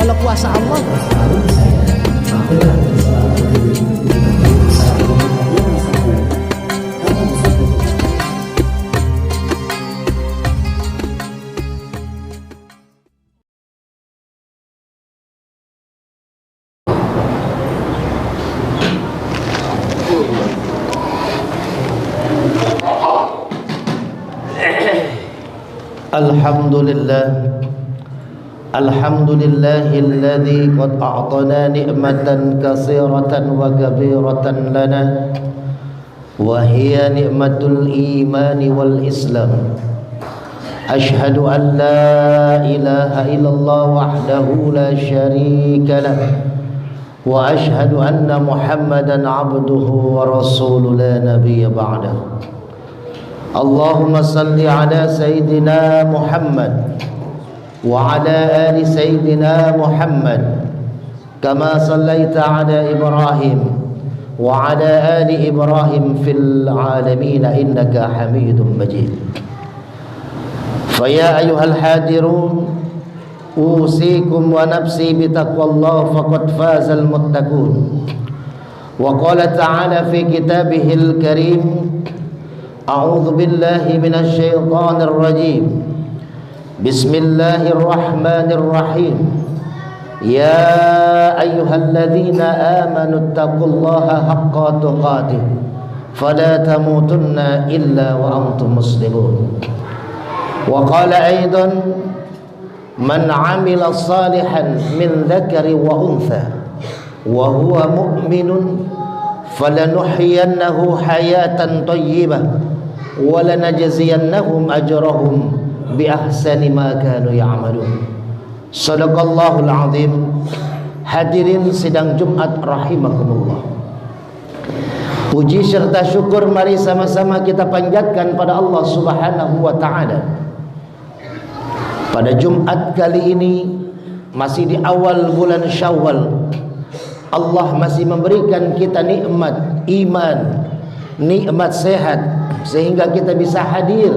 kalau kuasa Allah. Alhamdulillah, alhamdulillahilladzi qad a'tana ni'matan katsiratan wa kabiratan lana wa hiya ni'matul iman wal islam. Ashhadu an la ilaha illallah wahdahu la syarika lah wa ashhadu anna Muhammadan 'abduhu wa rasuluhu la nabiyya ba'dahu. Allahumma salli ala Sayyidina Muhammad wa ala ali Sayyidina Muhammad kama sallaita ala Ibrahim wa ala ali Ibrahim fil alamin innaka Hamidum Majid. Faya ayyuhal hadirun usikum wa nafsi bitaqwallah faqad fazal muttaqun. Wa qala ta'ala fi kitabihil karim أعوذ بالله من الشيطان الرجيم بسم الله الرحمن الرحيم يا أيها الذين آمنوا اتقوا الله حق تقاته فلا تموتن إلا وأنتم مسلمون. وقال أيضا من عمل صالحا من ذكر وأنثى وهو مؤمن فلنحيينه حياة طيبة walanajziyannahum ajrahum bi ahsani ma kanu ya'malun. Shadaqallahul azim. Hadirin sidang Jumat rahimakumullah. Puji serta syukur mari sama-sama kita panjatkan pada Allah Subhanahu wa taala. Pada Jumat kali ini masih di awal bulan Syawal, Allah masih memberikan kita nikmat iman, nikmat sehat, sehingga kita bisa hadir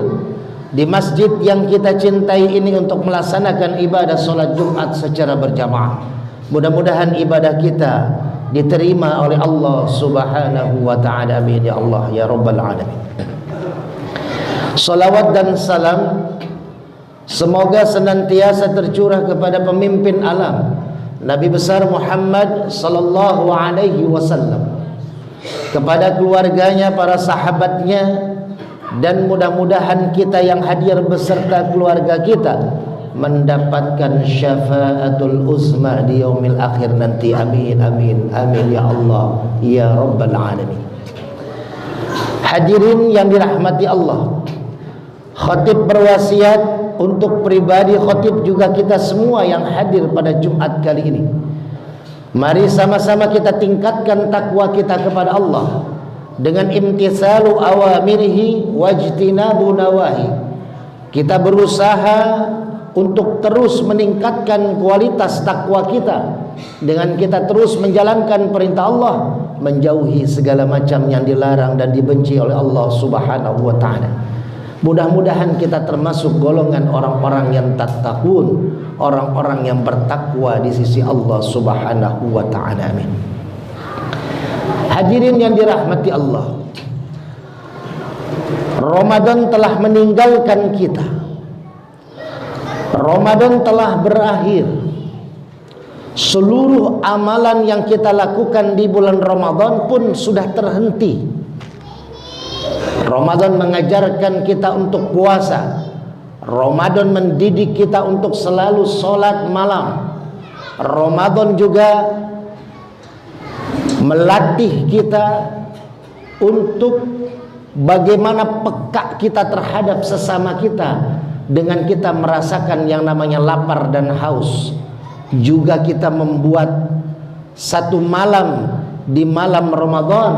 di masjid yang kita cintai ini untuk melaksanakan ibadah sholat Jumat secara berjamaah. Mudah-mudahan ibadah kita diterima oleh Allah Subhanahu wa ta'ala. Amin ya Allah ya Rabbal alamin. Salawat dan salam semoga senantiasa tercurah kepada pemimpin alam Nabi besar Muhammad sallallahu alaihi wasallam, kepada keluarganya, para sahabatnya, dan mudah-mudahan kita yang hadir beserta keluarga kita mendapatkan syafaatul uzma di yaumil akhir nanti. Amin amin amin ya Allah ya Rabbal alamin. Hadirin yang dirahmati Allah, khatib berwasiat untuk pribadi khatib juga kita semua yang hadir pada Jumat kali ini. Mari sama-sama kita tingkatkan takwa kita kepada Allah dengan imtisalu awamirihi wajtinabu nawahi. Kita berusaha untuk terus meningkatkan kualitas takwa kita dengan kita terus menjalankan perintah Allah, menjauhi segala macam yang dilarang dan dibenci oleh Allah Subhanahu wa ta'ala. Mudah-mudahan kita termasuk golongan orang-orang yang tattaqun, orang-orang yang bertakwa di sisi Allah Subhanahu wa ta'ala. Amin. Hadirin yang dirahmati Allah, Ramadan telah meninggalkan kita. Ramadan telah berakhir. Seluruh amalan yang kita lakukan di bulan Ramadan pun sudah terhenti. Ramadan mengajarkan kita untuk puasa. Ramadan mendidik kita untuk selalu sholat malam. Ramadan juga melatih kita untuk bagaimana peka kita terhadap sesama kita dengan kita merasakan yang namanya lapar dan haus. Juga kita membuat satu malam di malam Ramadan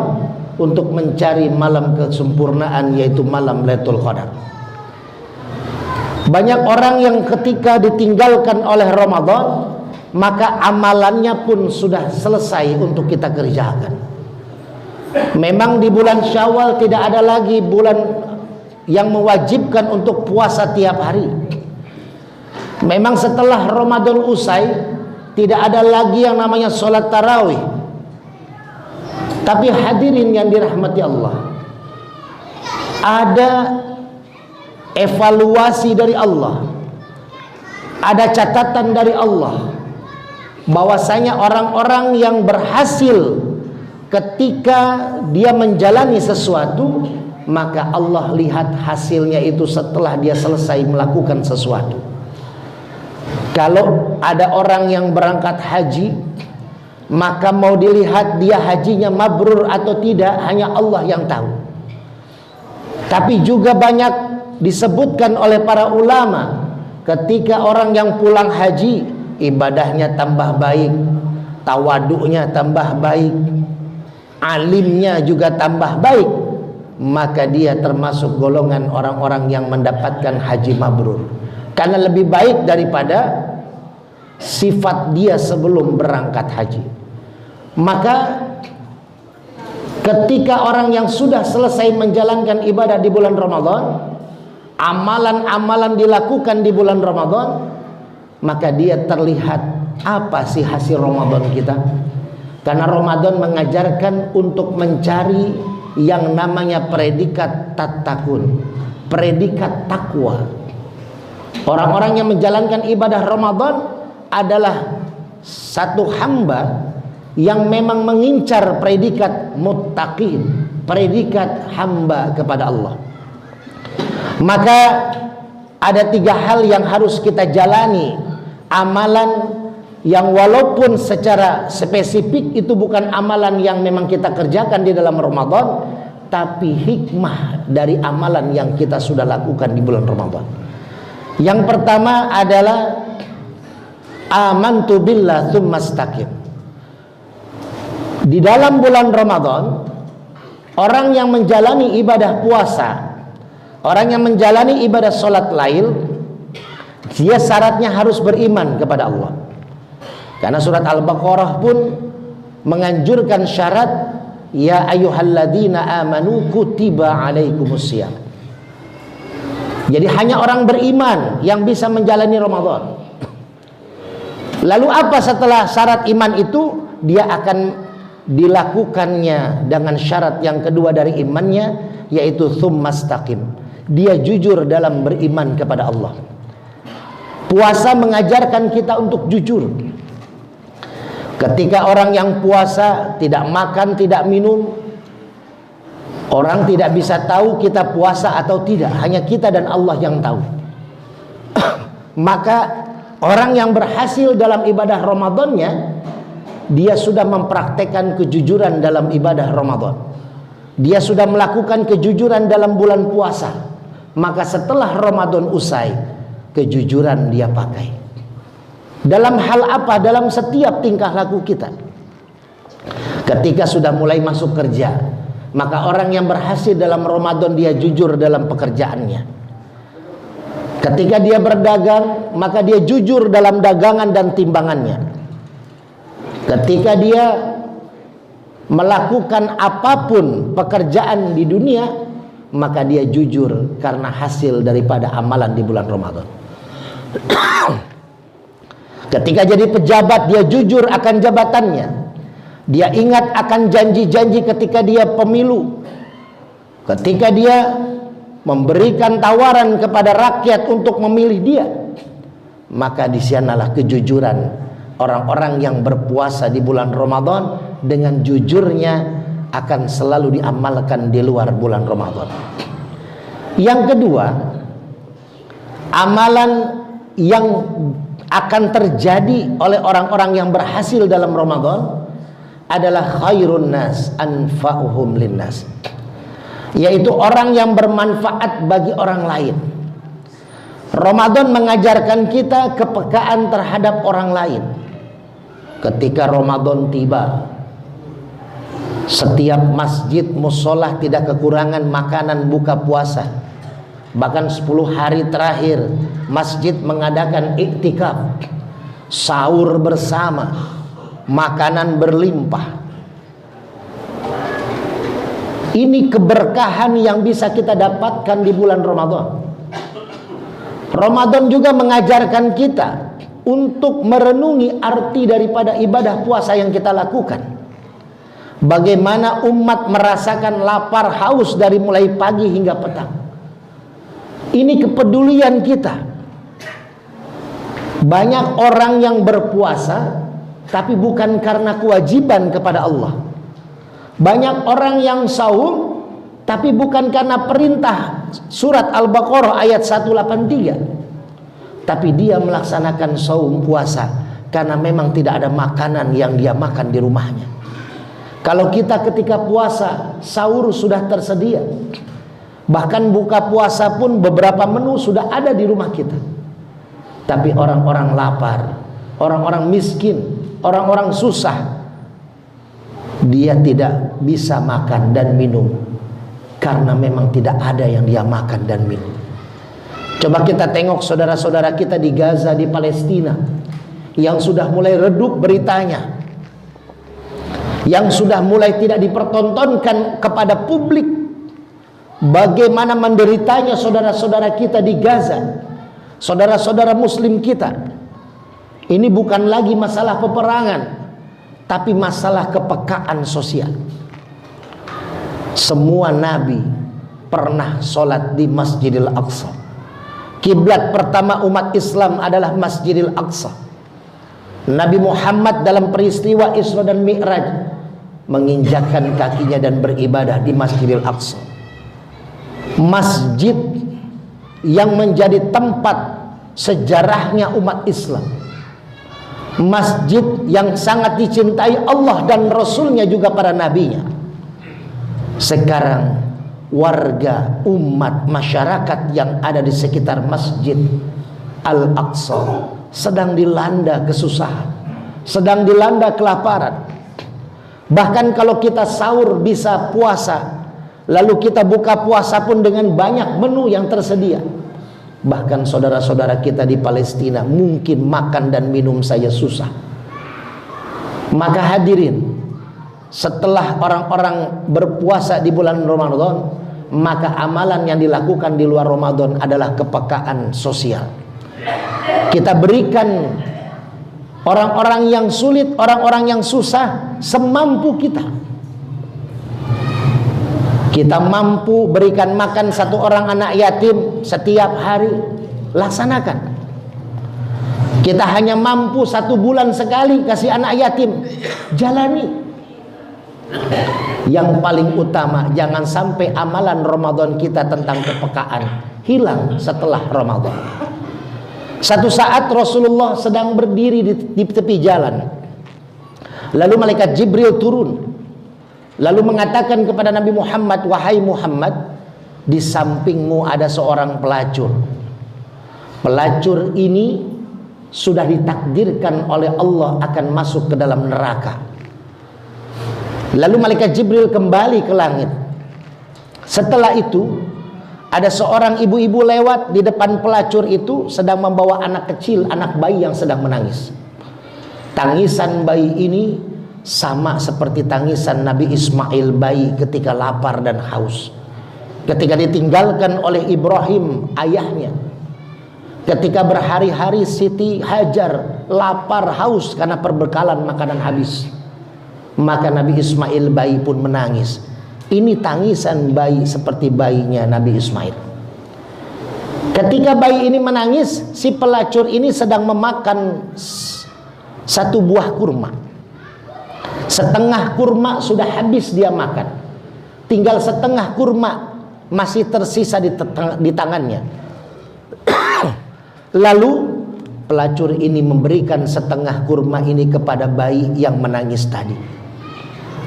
untuk mencari malam kesempurnaan, yaitu malam Lailatul Qadar. Banyak orang yang ketika ditinggalkan oleh Ramadan, maka amalannya pun sudah selesai untuk kita kerjakan. Memang di bulan Syawal tidak ada lagi bulan yang mewajibkan untuk puasa tiap hari. Memang setelah Ramadan usai, tidak ada lagi yang namanya sholat tarawih. Tapi hadirin yang dirahmati Allah, ada evaluasi dari Allah, ada catatan dari Allah, bahwasanya orang-orang yang berhasil ketika dia menjalani sesuatu, maka Allah lihat hasilnya itu setelah dia selesai melakukan sesuatu. Kalau ada orang yang berangkat haji, maka mau dilihat dia hajinya mabrur atau tidak, hanya Allah yang tahu. Tapi juga banyak disebutkan oleh para ulama, ketika orang yang pulang haji, ibadahnya tambah baik, tawaduknya tambah baik, alimnya juga tambah baik, maka dia termasuk golongan orang-orang yang mendapatkan haji mabrur, karena lebih baik daripada sifat dia sebelum berangkat haji. Maka ketika orang yang sudah selesai menjalankan ibadah di bulan Ramadan, amalan-amalan dilakukan di bulan Ramadan, maka dia terlihat apa sih hasil Ramadan kita. Karena Ramadan mengajarkan untuk mencari yang namanya predikat tatakun, predikat takwa. Orang-orang yang menjalankan ibadah Ramadan adalah satu hamba yang memang mengincar predikat muttaqin, predikat hamba kepada Allah. Maka ada 3 hal yang harus kita jalani, amalan yang walaupun secara spesifik itu bukan amalan yang memang kita kerjakan di dalam Ramadan, tapi hikmah dari amalan yang kita sudah lakukan di bulan Ramadan. Yang pertama adalah amantu billah tsumma istaqim. Di dalam bulan Ramadan, orang yang menjalani ibadah puasa, orang yang menjalani ibadah sholat lail, dia syaratnya harus beriman kepada Allah. Karena surat Al-Baqarah pun menganjurkan syarat, ya ayyuhalladzina amanu kutiba alaikumusiyam. Jadi hanya orang beriman yang bisa menjalani Ramadan. Lalu apa setelah syarat iman itu? Dia akan dilakukannya dengan syarat yang kedua dari imannya, yaitu tsumastaqim. Dia jujur dalam beriman kepada Allah. Puasa mengajarkan kita untuk jujur. Ketika orang yang puasa tidak makan, tidak minum, orang tidak bisa tahu kita puasa atau tidak, hanya kita dan Allah yang tahu. Maka orang yang berhasil dalam ibadah Ramadannya, dia sudah mempraktekkan kejujuran dalam ibadah Ramadan. Dia sudah melakukan kejujuran dalam bulan puasa. Maka setelah Ramadan usai, kejujuran dia pakai. Dalam hal apa? Dalam setiap tingkah laku kita. Ketika sudah mulai masuk kerja, maka orang yang berhasil dalam Ramadan, dia jujur dalam pekerjaannya. Ketika dia berdagang, maka dia jujur dalam dagangan dan timbangannya. Ketika dia melakukan apapun pekerjaan di dunia, maka dia jujur karena hasil daripada amalan di bulan Ramadan. Ketika jadi pejabat, dia jujur akan jabatannya. Dia ingat akan janji-janji ketika dia pemilu. Ketika dia memberikan tawaran kepada rakyat untuk memilih dia, maka di sanalah kejujuran orang-orang yang berpuasa di bulan Ramadan. Dengan jujurnya akan selalu diamalkan di luar bulan Ramadan. Yang kedua, amalan yang akan terjadi oleh orang-orang yang berhasil dalam Ramadan adalah khairun nas anfa'uhum linnas, yaitu orang yang bermanfaat bagi orang lain. Ramadan mengajarkan kita kepekaan terhadap orang lain. Ketika Ramadan tiba, setiap masjid musola tidak kekurangan makanan buka puasa. Bahkan 10 hari terakhir masjid mengadakan iktikaf, sahur bersama, makanan berlimpah. Ini keberkahan yang bisa kita dapatkan di bulan Ramadan. Ramadan juga mengajarkan kita untuk merenungi arti daripada ibadah puasa yang kita lakukan. Bagaimana umat merasakan lapar haus dari mulai pagi hingga petang. Ini kepedulian kita. Banyak orang yang berpuasa tapi bukan karena kewajiban kepada Allah. Banyak orang yang saum tapi bukan karena perintah surat Al-Baqarah ayat 183. Tapi dia melaksanakan saum puasa karena memang tidak ada makanan yang dia makan di rumahnya. Kalau kita ketika puasa, sahur sudah tersedia. Bahkan buka puasa pun beberapa menu sudah ada di rumah kita. Tapi orang-orang lapar, orang-orang miskin, orang-orang susah, dia tidak bisa makan dan minum karena memang tidak ada yang dia makan dan minum. Coba kita tengok saudara-saudara kita di Gaza, di Palestina, yang sudah mulai redup beritanya, yang sudah mulai tidak dipertontonkan kepada publik bagaimana menderitanya saudara-saudara kita di Gaza, saudara-saudara muslim kita. Ini bukan lagi masalah peperangan, tapi masalah kepekaan sosial. Semua nabi pernah sholat di Masjidil Aqsa. Kiblat pertama umat Islam adalah Masjidil Aqsa. Nabi Muhammad dalam peristiwa Isra dan Mi'raj menginjakkan kakinya dan beribadah di Masjidil Aqsa. Masjid yang menjadi tempat sejarahnya umat Islam. Masjid yang sangat dicintai Allah dan Rasulnya juga para nabinya. Sekarang warga, umat, masyarakat yang ada di sekitar Masjid Al-Aqsa sedang dilanda kesusahan, sedang dilanda kelaparan. Bahkan kalau kita sahur bisa puasa, lalu kita buka puasa pun dengan banyak menu yang tersedia. Bahkan saudara-saudara kita di Palestina mungkin makan dan minum saja susah. Maka hadirin, setelah orang-orang berpuasa di bulan Ramadan, maka amalan yang dilakukan di luar Ramadan adalah kepekaan sosial. Kita berikan orang-orang yang sulit, orang-orang yang susah semampu kita. Kita mampu berikan makan satu orang anak yatim setiap hari, laksanakan. Kita hanya mampu 1 bulan sekali kasih anak yatim, jalani. Yang paling utama, jangan sampai amalan Ramadan kita tentang kepekaan hilang setelah Ramadan. Satu saat Rasulullah sedang berdiri di tepi jalan, lalu malaikat Jibril turun, lalu mengatakan kepada Nabi Muhammad, "Wahai Muhammad, di sampingmu ada seorang pelacur. Pelacur ini sudah ditakdirkan oleh Allah akan masuk ke dalam neraka." Lalu malaikat Jibril kembali ke langit. Setelah itu ada seorang ibu-ibu lewat di depan pelacur itu, sedang membawa anak kecil, anak bayi yang sedang menangis. Tangisan bayi ini sama seperti tangisan Nabi Ismail bayi ketika lapar dan haus, ketika ditinggalkan oleh Ibrahim ayahnya, ketika berhari-hari Siti Hajar lapar haus karena perbekalan makanan habis. Maka Nabi Ismail bayi pun menangis. Ini tangisan bayi seperti bayinya Nabi Ismail. Ketika bayi ini menangis, si pelacur ini sedang memakan 1 buah kurma. Setengah kurma sudah habis dia makan, tinggal setengah kurma masih tersisa di tangannya. Lalu pelacur ini memberikan setengah kurma ini kepada bayi yang menangis tadi.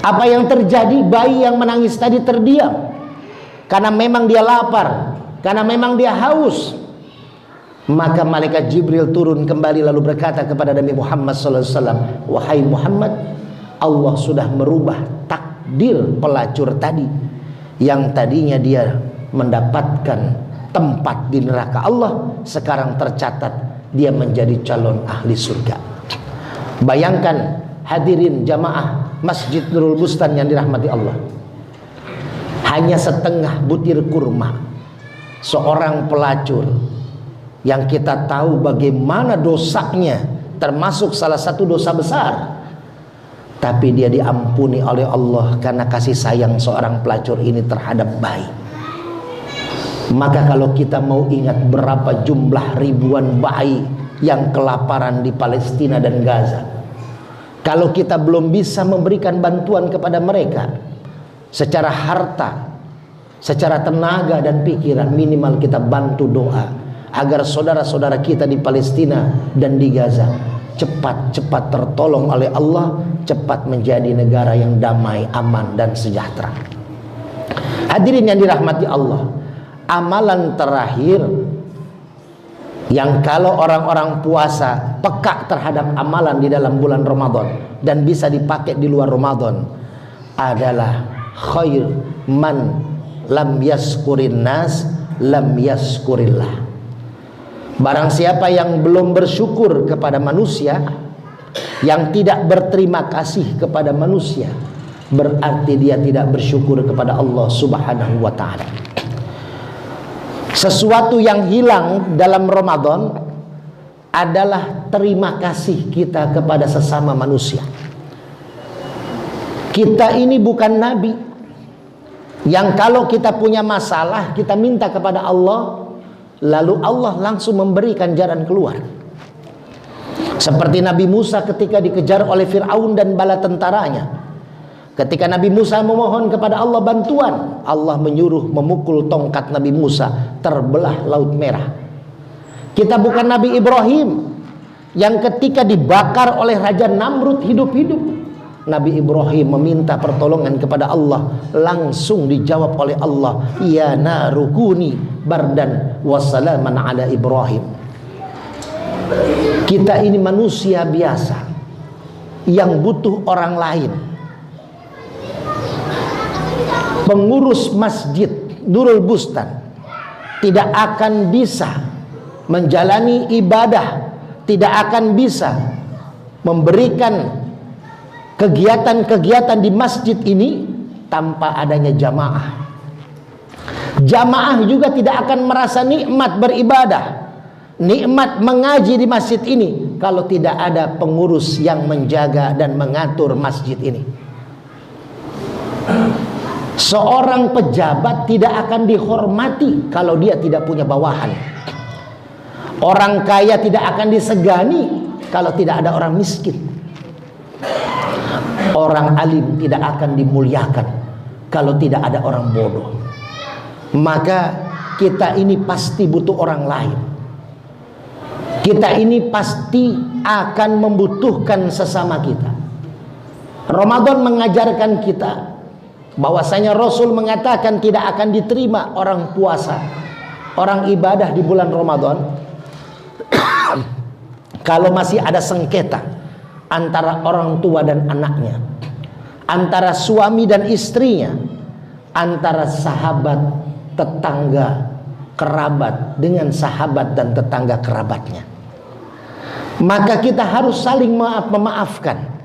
Apa yang terjadi? Bayi yang menangis tadi terdiam karena memang dia lapar, karena memang dia haus. Maka malaikat Jibril turun kembali lalu berkata kepada Nabi Muhammad SAW, "Wahai Muhammad, Allah sudah merubah takdir pelacur tadi, yang tadinya dia mendapatkan tempat di neraka Allah, sekarang tercatat dia menjadi calon ahli surga." Bayangkan hadirin jamaah Masjid Nurul Bustan yang dirahmati Allah, hanya setengah butir kurma seorang pelacur yang kita tahu bagaimana dosanya, termasuk salah satu dosa besar, tapi dia diampuni oleh Allah karena kasih sayang seorang pelacur ini terhadap bayi. Maka kalau kita mau ingat berapa jumlah ribuan bayi yang kelaparan di Palestina dan Gaza, kalau kita belum bisa memberikan bantuan kepada mereka secara harta, secara tenaga dan pikiran, minimal kita bantu doa agar saudara-saudara kita di Palestina dan di Gaza cepat-cepat tertolong oleh Allah, cepat menjadi negara yang damai, aman dan sejahtera. Hadirin yang dirahmati Allah, amalan terakhir yang kalau orang-orang puasa peka terhadap amalan di dalam bulan Ramadan dan bisa dipakai di luar Ramadan adalah khair man lam yaskurin nas lam yaskurillah. Barang siapa yang belum bersyukur kepada manusia, yang tidak berterima kasih kepada manusia, berarti dia tidak bersyukur kepada Allah Subhanahu wa ta'ala. Sesuatu yang hilang dalam Ramadan adalah terima kasih kita kepada sesama manusia. Kita ini bukan nabi yang kalau kita punya masalah kita minta kepada Allah, lalu Allah langsung memberikan jalan keluar. Seperti Nabi Musa ketika dikejar oleh Fir'aun dan bala tentaranya. Ketika Nabi Musa memohon kepada Allah bantuan, Allah menyuruh memukul tongkat Nabi Musa, terbelah Laut Merah. Kita bukan Nabi Ibrahim yang ketika dibakar oleh Raja Namrud hidup-hidup, Nabi Ibrahim meminta pertolongan kepada Allah, langsung dijawab oleh Allah, ya narukuni bardan wassalaman ala Ibrahim. Kita ini manusia biasa yang butuh orang lain. Pengurus masjid Nurul Bustan tidak akan bisa menjalani ibadah, tidak akan bisa memberikan kegiatan-kegiatan di masjid ini tanpa adanya jamaah. Jamaah juga tidak akan merasa nikmat beribadah, nikmat mengaji di masjid ini kalau tidak ada pengurus yang menjaga dan mengatur masjid ini. Seorang pejabat tidak akan dihormati kalau dia tidak punya bawahan. Orang kaya tidak akan disegani kalau tidak ada orang miskin. Orang alim tidak akan dimuliakan kalau tidak ada orang bodoh. Maka kita ini pasti butuh orang lain. Kita ini pasti akan membutuhkan sesama kita. Ramadan mengajarkan kita bahwasanya Rasul mengatakan tidak akan diterima orang puasa, orang ibadah di bulan Ramadan kalau masih ada sengketa antara orang tua dan anaknya, antara suami dan istrinya, antara sahabat, tetangga, kerabat dengan sahabat dan tetangga kerabatnya. Maka kita harus saling memaafkan.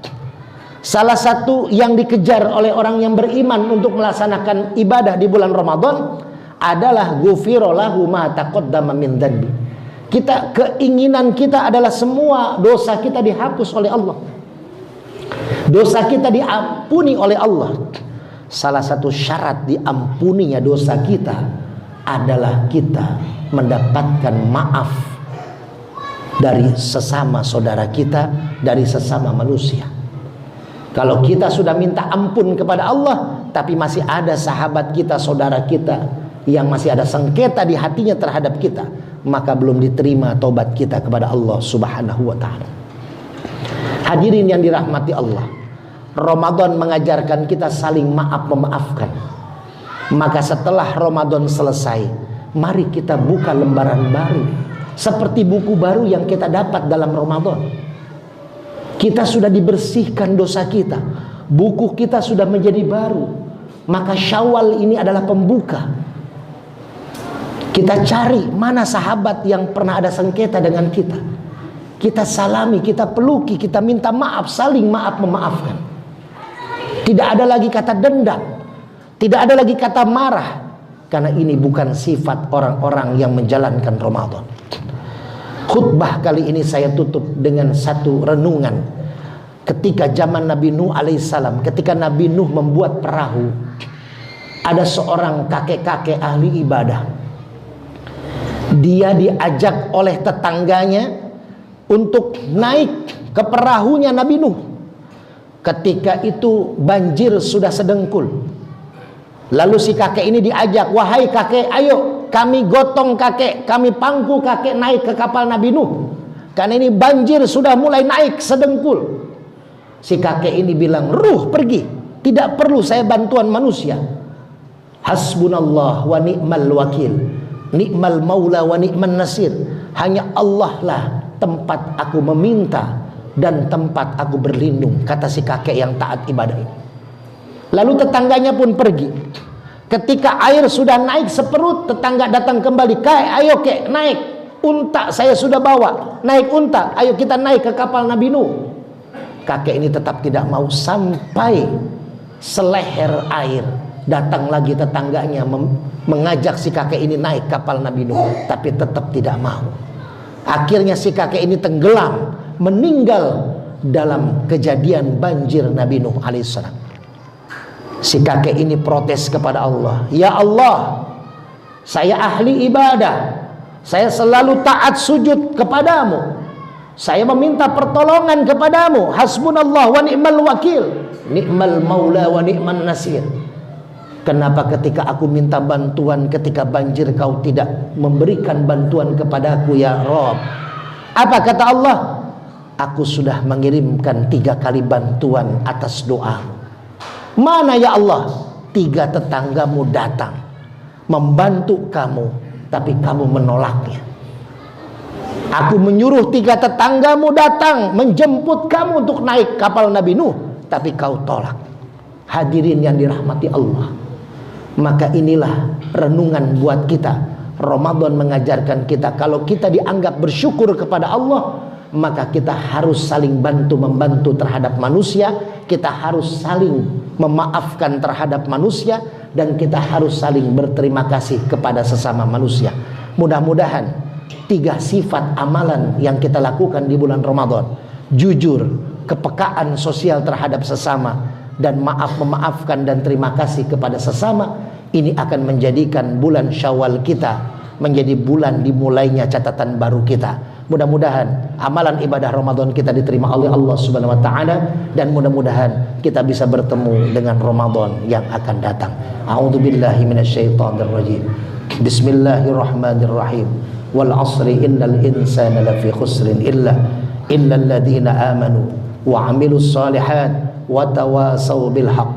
Salah satu yang dikejar oleh orang yang beriman untuk melaksanakan ibadah di bulan Ramadan adalah ghufira lahu ma taqaddama min dzanbi. Keinginan kita adalah semua dosa kita dihapus oleh Allah. Dosa kita diampuni oleh Allah. Salah satu syarat diampuninya dosa kita adalah kita mendapatkan maaf dari sesama saudara kita, dari sesama manusia. Kalau kita sudah minta ampun kepada Allah, tapi masih ada sahabat kita, saudara kita yang masih ada sengketa di hatinya terhadap kita, maka belum diterima taubat kita kepada Allah Subhanahu wa ta'ala. Hadirin yang dirahmati Allah, Ramadan mengajarkan kita saling maaf memaafkan. Maka setelah Ramadan selesai, mari kita buka lembaran baru, seperti buku baru yang kita dapat dalam Ramadan. Kita sudah dibersihkan dosa kita, buku kita sudah menjadi baru. Maka Syawal ini adalah pembuka. Kita cari mana sahabat yang pernah ada sengketa dengan kita, kita salami, kita peluki, kita minta maaf, saling maaf memaafkan. Tidak ada lagi kata dendam, tidak ada lagi kata marah, karena ini bukan sifat orang-orang yang menjalankan Ramadan. Khutbah kali ini saya tutup dengan satu renungan. Ketika zaman Nabi Nuh alaihissalam, ketika Nabi Nuh membuat perahu, ada seorang kakek-kakek ahli ibadah. Dia diajak oleh tetangganya untuk naik ke perahunya Nabi Nuh. Ketika itu banjir sudah sedengkul. Lalu si kakek ini diajak, wahai kakek, ayo kami gotong kakek, kami pangku kakek naik ke kapal Nabi Nuh. Karena ini banjir sudah mulai naik sedengkul. Si kakek ini bilang, ruh pergi, tidak perlu saya bantuan manusia. Hasbunallah wa ni'mal wakil, ni'mal maula wa ni'man nasir. Hanya Allah lah tempat aku meminta dan tempat aku berlindung, kata si kakek yang taat ibadah ini. Lalu tetangganya pun pergi. Ketika air sudah naik seperut, tetangga datang kembali, ayo kek naik, unta saya sudah bawa, naik unta, ayo kita naik ke kapal Nabi Nuh. Kakek ini tetap tidak mau. Sampai seleher air, datang lagi tetangganya mengajak si kakek ini naik kapal Nabi Nuh, tapi tetap tidak mau. Akhirnya si kakek ini tenggelam, meninggal dalam kejadian banjir Nabi Nuh alaihissalam. Si kakek ini protes kepada Allah, ya Allah, saya ahli ibadah, saya selalu taat sujud kepadamu, saya meminta pertolongan kepadamu. Hasbunallah wa ni'mal wakil, ni'mal maula wa ni'man nasir. Kenapa ketika aku minta bantuan ketika banjir kau tidak memberikan bantuan kepadaku ya Rabb? Apa kata Allah? Aku sudah mengirimkan 3 kali bantuan atas doamu. Mana ya Allah? 3 tetanggamu datang membantu kamu, tapi kamu menolaknya. Aku menyuruh 3 tetanggamu datang menjemput kamu untuk naik kapal Nabi Nuh, tapi kau tolak. Hadirin yang dirahmati Allah, maka inilah renungan buat kita. Ramadan mengajarkan kita, kalau kita dianggap bersyukur kepada Allah, maka kita harus saling bantu-membantu terhadap manusia. Kita harus saling memaafkan terhadap manusia, dan kita harus saling berterima kasih kepada sesama manusia. Mudah-mudahan 3 sifat amalan yang kita lakukan di bulan Ramadan, jujur, kepekaan sosial terhadap sesama, dan memaafkan dan terima kasih kepada sesama, ini akan menjadikan bulan Syawal kita menjadi bulan dimulainya catatan baru kita. Mudah-mudahan amalan ibadah Ramadan kita diterima oleh Allah Subhanahu wa taala, dan mudah-mudahan kita bisa bertemu dengan Ramadan yang akan datang. A'udzubillahi minasyaitonir rajim. Bismillahirrahmanirrahim. Wal 'asri innal insana lafi khusrin illal ladzina amanu wa 'amilus shalihat wa tawasaw bil haqq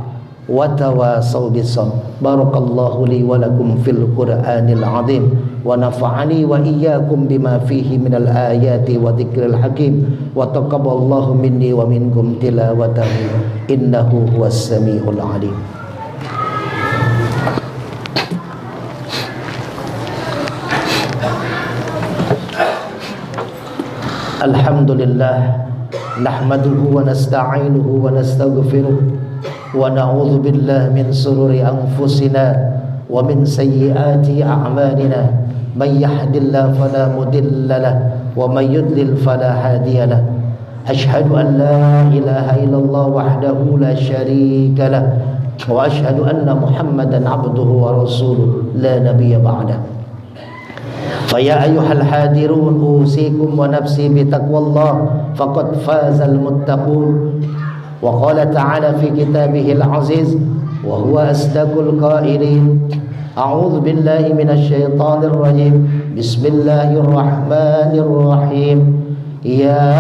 wa tawasaw bis sabr. Barakallahu li wa lakum fil Qur'anil 'azim wa nafa'ani wa iyyakum bima fihi minal ayati wa dzikril hakim wa taqabbalallahu minni wa minkum tilawatahu innahu huwas samiul 'alim. Alhamdulillah, nahmaduhu wa nasta'inuhu wa nastaghfiruh wa na'udzu billahi min shururi anfusina wa min sayyiati a'malina. Man yahdihillahu fala mudilla lahu wa man yudlil fala hadiya lahu. Asyhadu an la ilaha illallah wahdahu la syarika lahu wa asyhadu anna Muhammadan 'abduhu wa rasuluhu la nabiyya ba'dahu. فيا أيها الحاذرون أوصيكم ونفسي بتقوى الله فقد فاز المتقون. وقال تعالى في كتابه العزيز وهو أصدق القائلين أعوذ بالله من الشيطان الرجيم بسم الله الرحمن الرحيم يا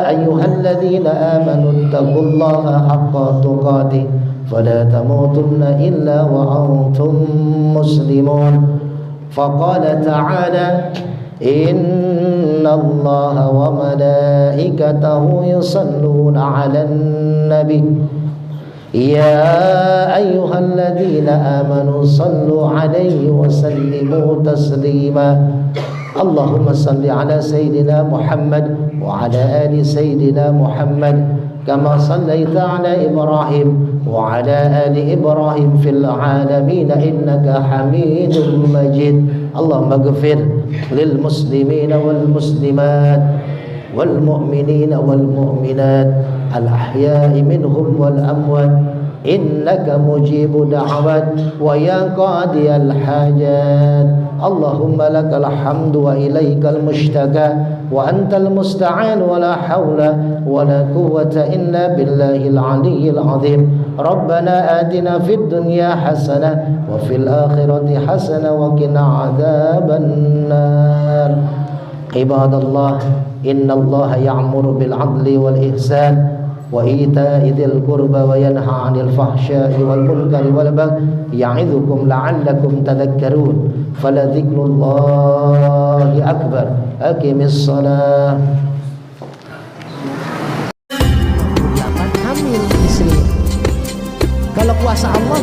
أيها الذين آمنوا اتقوا الله حق تقاته فلا تموتن إلا وأنتم مسلمون. فقال تعالى إن الله وملائكته يصلون على النبي يا أيها الذين آمنوا صلوا عليه وسلموا تسليما. اللهم صل على سيدنا محمد وعلى آل سيدنا محمد كما صليت على إبراهيم وعلى آل إبراهيم في العالمين إنك حميد مجيد. Allahumma ghfir lil muslimina wal muslimat wal mu'minina wal mu'minat al ahya'i minhum wal amwat innaka mujibu da'wat wa ya qadiyal hajat. Allahumma lakal hamdu wa ilaikal mushtaka wa antal musta'an wa la hawla wa la quwwata illa billahil aliyyil azim. Rabbana atina fid dunya hasanah wa fil akhirati hasanah wa qina adzaban nar. Ibadallah, innallaha ya'muru bil 'adli wal ihsan wa ita'i dzil qurba wa yanha 'anil fahsya'i wal munkari wal baghi ya'idzukum la'allakum tadhakkarun. Faladzikrullahi akbar. Aqimis shalah. Hamil istri. Kalau kuasa Allah